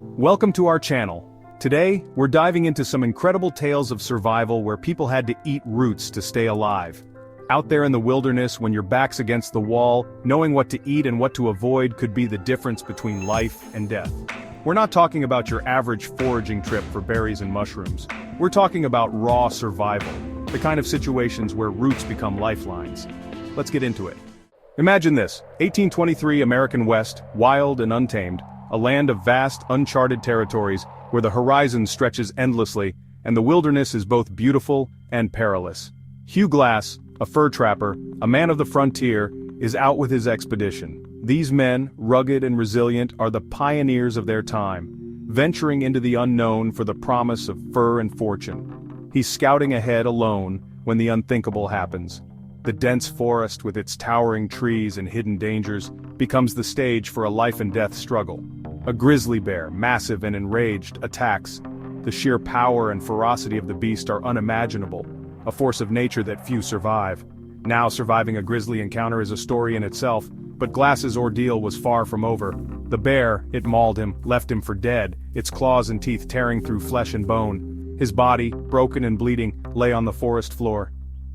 Welcome to our channel. Today, we're diving into some incredible tales of survival where people had to eat roots to stay alive. Out there in the wilderness, when your back's against the wall, knowing what to eat and what to avoid could be the difference between life and death. We're not talking about your average foraging trip for berries and mushrooms. We're talking about raw survival, the kind of situations where roots become lifelines. Let's get into it. Imagine this, 1823 American West, wild and untamed, a land of vast, uncharted territories where the horizon stretches endlessly, and the wilderness is both beautiful and perilous. Hugh Glass, a fur trapper, a man of the frontier, is out with his expedition. These men, rugged and resilient, are the pioneers of their time, venturing into the unknown for the promise of fur and fortune. He's scouting ahead alone when the unthinkable happens. The dense forest with its towering trees and hidden dangers becomes the stage for a life-and-death struggle. A grizzly bear, massive and enraged, attacks. The sheer power and ferocity of the beast are unimaginable, a force of nature that few survive. Now surviving a grizzly encounter is a story in itself, but Glass's ordeal was far from over. The bear, it mauled him, left him for dead, its claws and teeth tearing through flesh and bone. His body, broken and bleeding, lay on the forest floor.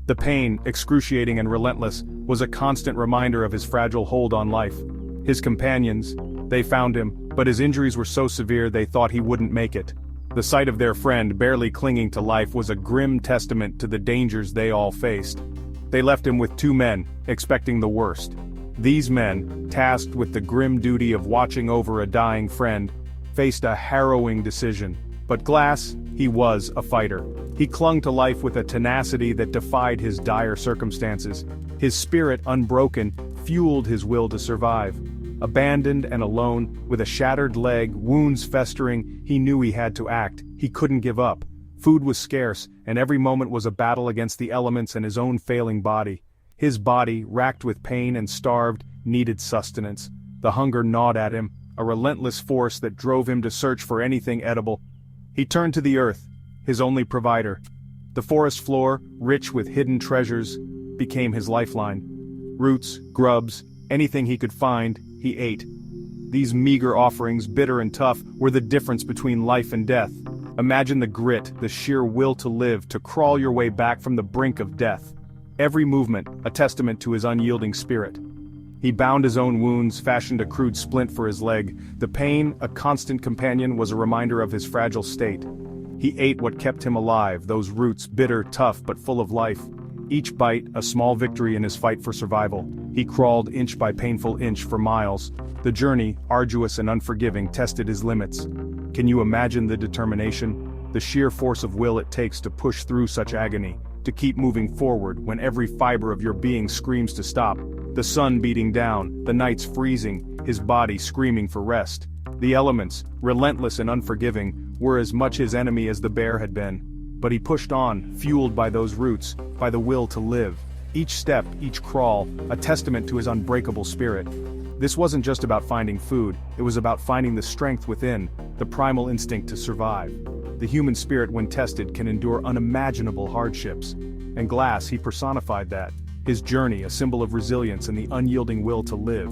The pain, excruciating and relentless, was a constant reminder of his fragile hold on life. His companions, they found him, but his injuries were so severe they thought he wouldn't make it. The sight of their friend barely clinging to life was a grim testament to the dangers they all faced. They left him with two men, expecting the worst. These men, tasked with the grim duty of watching over a dying friend, faced a harrowing decision. But Glass, he was a fighter. He clung to life with a tenacity that defied his dire circumstances. His spirit, unbroken, fueled his will to survive. Abandoned and alone, with a shattered leg, wounds festering, he knew he had to act. He couldn't give up. Food was scarce, and every moment was a battle against the elements and his own failing body. His body, racked with pain and starved, needed sustenance. The hunger gnawed at him, a relentless force that drove him to search for anything edible. He turned to the earth, his only provider. The forest floor, rich with hidden treasures, became his lifeline. Roots, grubs, anything he could find, he ate. These meager offerings, bitter and tough, were the difference between life and death. Imagine the grit, the sheer will to live, to crawl your way back from the brink of death. Every movement, a testament to his unyielding spirit. He bound his own wounds, fashioned a crude splint for his leg. The pain, a constant companion, was a reminder of his fragile state. He ate what kept him alive, those roots, bitter, tough, but full of life. Each bite, a small victory in his fight for survival. He crawled inch by painful inch for miles. The journey, arduous and unforgiving, tested his limits. Can you imagine the determination? The sheer force of will it takes to push through such agony, to keep moving forward when every fiber of your being screams to stop. The sun beating down, the nights freezing, his body screaming for rest. The elements, relentless and unforgiving, were as much his enemy as the bear had been. But he pushed on, fueled by those roots, by the will to live. Each step, each crawl, a testament to his unbreakable spirit. This wasn't just about finding food, it was about finding the strength within, the primal instinct to survive. The human spirit, when tested, can endure unimaginable hardships. And Glass, he personified that. His journey, a symbol of resilience and the unyielding will to live.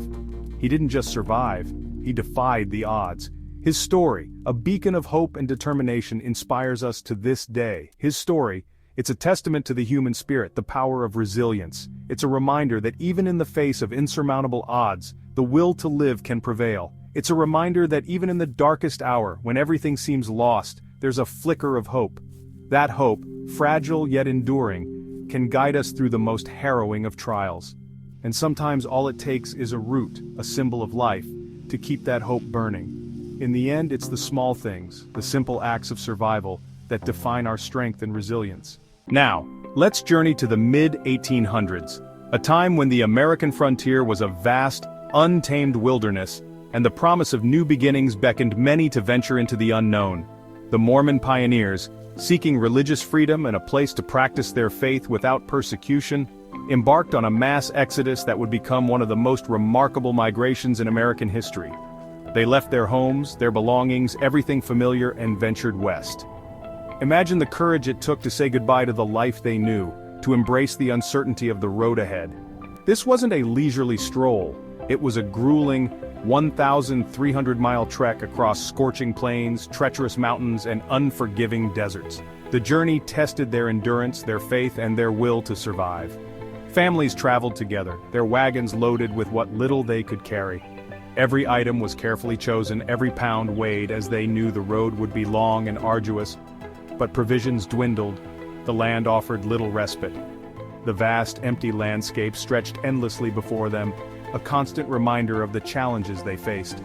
He didn't just survive, he defied the odds. His story, a beacon of hope and determination, inspires us to this day. His story, it's a testament to the human spirit, the power of resilience. It's a reminder that even in the face of insurmountable odds, the will to live can prevail. It's a reminder that even in the darkest hour, when everything seems lost, there's a flicker of hope. That hope, fragile yet enduring, can guide us through the most harrowing of trials. And sometimes all it takes is a root, a symbol of life, to keep that hope burning. In the end, it's the small things, the simple acts of survival, that define our strength and resilience. Now, let's journey to the mid-1800s, a time when the American frontier was a vast, untamed wilderness, and the promise of new beginnings beckoned many to venture into the unknown. The Mormon Pioneers, seeking religious freedom and a place to practice their faith without persecution, embarked on a mass exodus that would become one of the most remarkable migrations in American history. They left their homes, their belongings, everything familiar, and ventured west. Imagine the courage it took to say goodbye to the life they knew, to embrace the uncertainty of the road ahead. This wasn't a leisurely stroll, it was a grueling, 1,300-mile trek across scorching plains, treacherous mountains, and unforgiving deserts. The journey tested their endurance, their faith, and their will to survive. Families traveled together, their wagons loaded with what little they could carry. Every item was carefully chosen, every pound weighed, as they knew the road would be long and arduous. But provisions dwindled, the land offered little respite. The vast, empty landscape stretched endlessly before them, a constant reminder of the challenges they faced.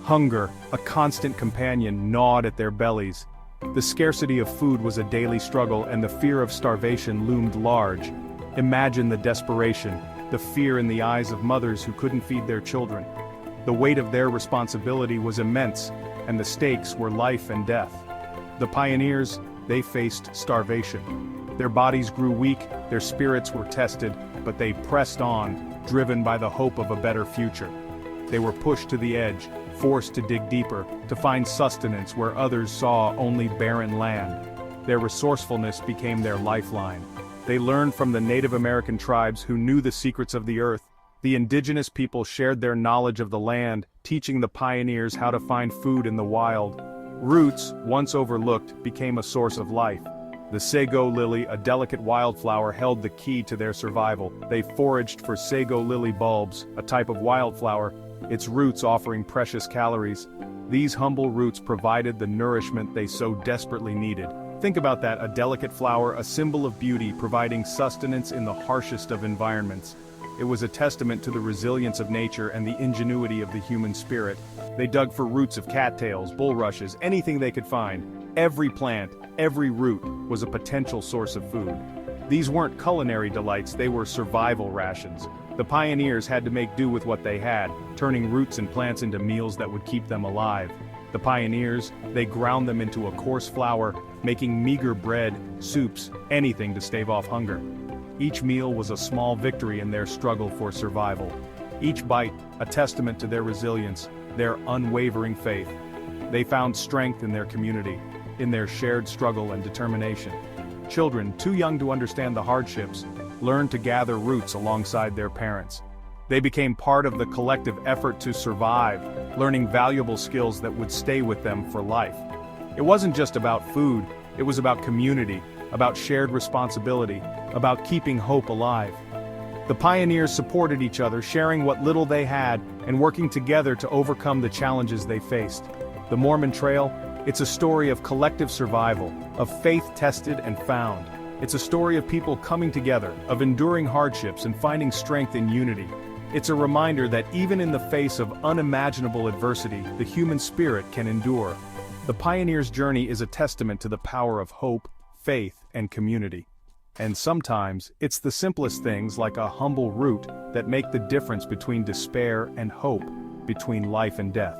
Hunger, a constant companion, gnawed at their bellies. The scarcity of food was a daily struggle, and the fear of starvation loomed large. Imagine the desperation, the fear in the eyes of mothers who couldn't feed their children. The weight of their responsibility was immense, and the stakes were life and death. The pioneers, they faced starvation. Their bodies grew weak, their spirits were tested, but they pressed on, driven by the hope of a better future. They were pushed to the edge, forced to dig deeper, to find sustenance where others saw only barren land. Their resourcefulness became their lifeline. They learned from the Native American tribes who knew the secrets of the earth. The indigenous people shared their knowledge of the land, teaching the pioneers how to find food in the wild. Roots, once overlooked, became a source of life. The sego lily, a delicate wildflower, held the key to their survival. They foraged for sego lily bulbs, a type of wildflower, its roots offering precious calories. These humble roots provided the nourishment they so desperately needed. Think about that, a delicate flower, a symbol of beauty, providing sustenance in the harshest of environments. It was a testament to the resilience of nature and the ingenuity of the human spirit. They dug for roots of cattails, bulrushes, anything they could find. Every plant, every root, was a potential source of food. These weren't culinary delights, they were survival rations. The pioneers had to make do with what they had, turning roots and plants into meals that would keep them alive. The pioneers, they ground them into a coarse flour, making meager bread, soups, anything to stave off hunger. Each meal was a small victory in their struggle for survival. Each bite, a testament to their resilience, their unwavering faith. They found strength in their community, in their shared struggle and determination. Children, too young to understand the hardships, learned to gather roots alongside their parents. They became part of the collective effort to survive, learning valuable skills that would stay with them for life. It wasn't just about food, it was about community, about shared responsibility, about keeping hope alive. The pioneers supported each other, sharing what little they had, and working together to overcome the challenges they faced. The Mormon Trail, it's a story of collective survival, of faith tested and found. It's a story of people coming together, of enduring hardships and finding strength in unity. It's a reminder that even in the face of unimaginable adversity, the human spirit can endure. The pioneer's journey is a testament to the power of hope, faith, and community. And sometimes, it's the simplest things like a humble root that make the difference between despair and hope, between life and death.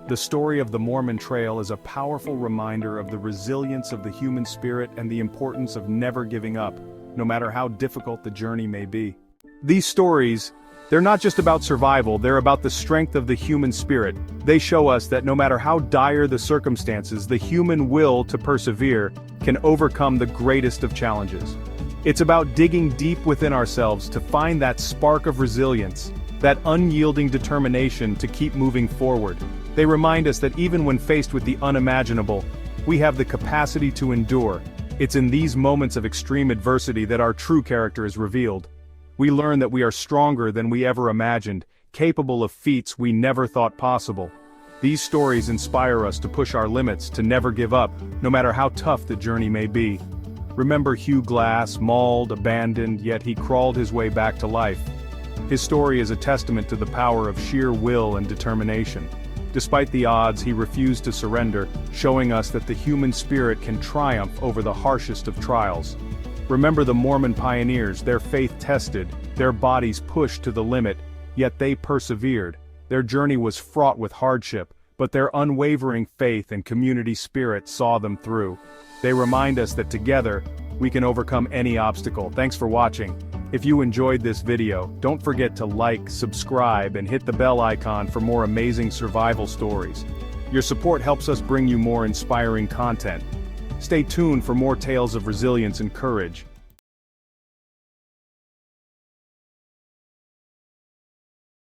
The story of the Mormon Trail is a powerful reminder of the resilience of the human spirit and the importance of never giving up, no matter how difficult the journey may be. These stories, they're not just about survival, they're about the strength of the human spirit. They show us that no matter how dire the circumstances, the human will to persevere can overcome the greatest of challenges. It's about digging deep within ourselves to find that spark of resilience, that unyielding determination to keep moving forward. They remind us that even when faced with the unimaginable, we have the capacity to endure. It's in these moments of extreme adversity that our true character is revealed. We learn that we are stronger than we ever imagined, capable of feats we never thought possible. These stories inspire us to push our limits, to never give up, no matter how tough the journey may be. Remember Hugh Glass, mauled, abandoned, yet he crawled his way back to life. His story is a testament to the power of sheer will and determination. Despite the odds, he refused to surrender, showing us that the human spirit can triumph over the harshest of trials. Remember the Mormon pioneers, their faith tested, their bodies pushed to the limit, yet they persevered. Their journey was fraught with hardship, but their unwavering faith and community spirit saw them through. They remind us that together, we can overcome any obstacle. Thanks for watching. If you enjoyed this video, don't forget to like, subscribe, and hit the bell icon for more amazing survival stories. Your support helps us bring you more inspiring content. Stay tuned for more tales of resilience and courage.